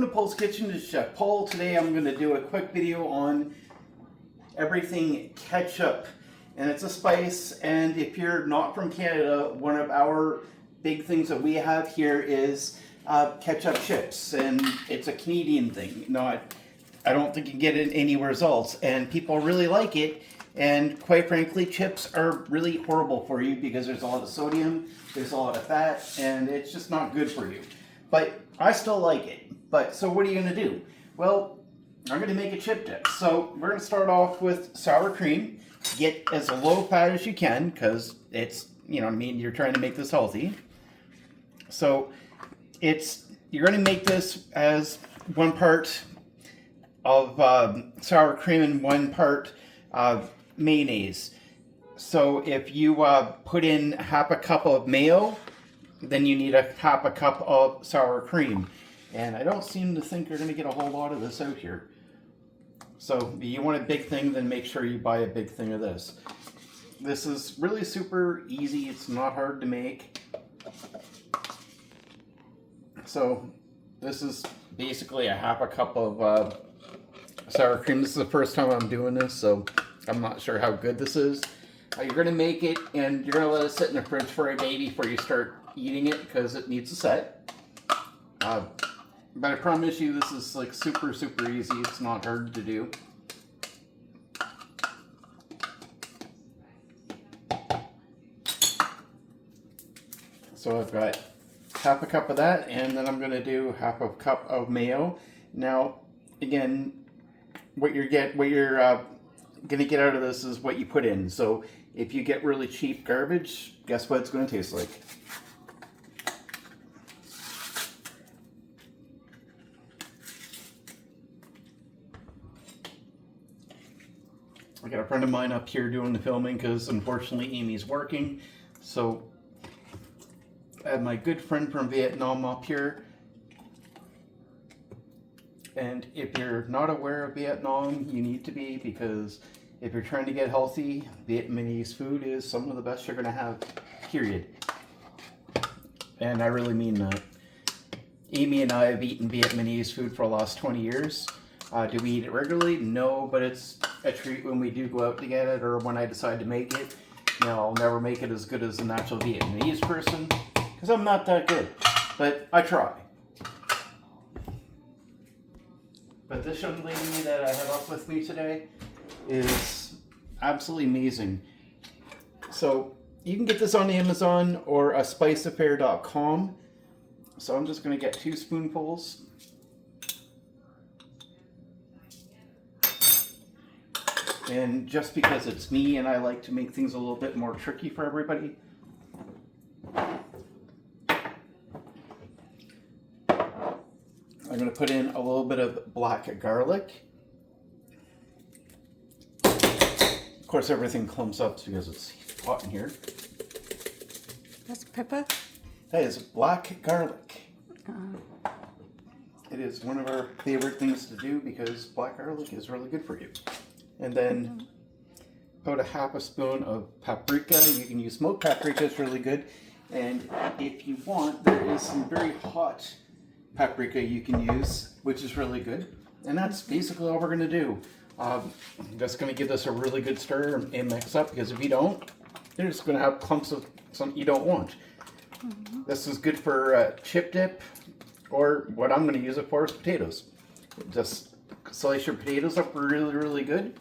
to Poul's Kitchen. This is Chef Poul. Today I'm going to do a quick video on everything ketchup. And it's a spice, and if you're not from Canada, one of our big things that we have here is ketchup chips. And it's a Canadian thing. I don't think you can get it anywhere else. And people really like it. And quite frankly, chips are really horrible for you because there's a lot of sodium, there's a lot of fat, and it's just not good for you. But I still like it. But so what are you going to do? Well, I'm going to make a chip dip. So we're going to start off with sour cream. Get as low fat as you can because it's, you know what I mean, you're trying to make this healthy. So you're going to make this as 1 part of sour cream and 1 part mayonnaise. So if you put in half a cup of mayo, then you need half a cup of sour cream. And I don't seem to think you're going to get a whole lot of this out here. So if you want a big thing, then make sure you buy a big thing of this. This is really super easy. It's not hard to make. So this is basically a half a cup of sour cream. This is the first time I'm doing this, so I'm not sure how good this is. You're going to make it, and you're going to let it sit in the fridge for a day before you start eating it because it needs to set. But I promise you, this is like super, super easy. It's not hard to do. So I've got half a cup of that, and then I'm going to do half a cup of mayo. Now, again, what you're going to get out of this is what you put in. So if you get really cheap garbage, guess what it's going to taste like? I got a friend of mine up here doing the filming because unfortunately Amy's working. So I have my good friend from Vietnam up here. And if you're not aware of Vietnam, you need to be, because if you're trying to get healthy, Vietnamese food is some of the best you're going to have, period. And I really mean that. Amy and I have eaten Vietnamese food for the last 20 years. Do we eat it regularly? No, but it's a treat when we do go out to get it, or when I decide to make it. You know, I'll never make it as good as a natural Vietnamese person, because I'm not that good, but I try. But this young lady that I have up with me today is absolutely amazing. So you can get this on Amazon or spiceaffair.com. So I'm just going to get 2 spoonfuls. And just because it's me and I like to make things a little bit more tricky for everybody, I'm going to put in a little bit of black garlic. Of course, everything clumps up because it's hot in here. That's pepper? That is black garlic. It is one of our favorite things to do because black garlic is really good for you. And then about a half a spoon of paprika. You can use smoked paprika, it's really good. And if you want, there is some very hot paprika you can use, which is really good. And that's basically all we're going to do. That's going to give this a really good stir and mix up, because if you don't, you're just going to have clumps of something you don't want. This is good for chip dip, or what I'm going to use it for is potatoes. Just slice your potatoes up really, really good.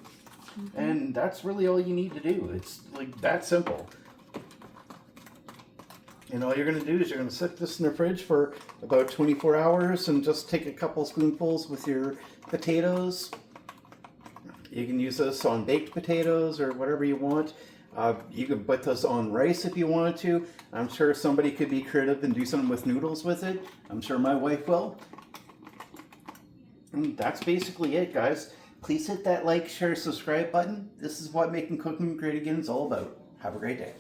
And that's really all you need to do. It's like that simple. And all you're going to do is you're going to set this in the fridge for about 24 hours and just take a couple spoonfuls with your potatoes. You can use this on baked potatoes or whatever you want. You can put this on rice if you wanted to. I'm sure somebody could be creative and do something with noodles with it. I'm sure my wife will. And that's basically it, guys. Please hit that like, share, subscribe button. This is what making cooking great again is all about. Have a great day.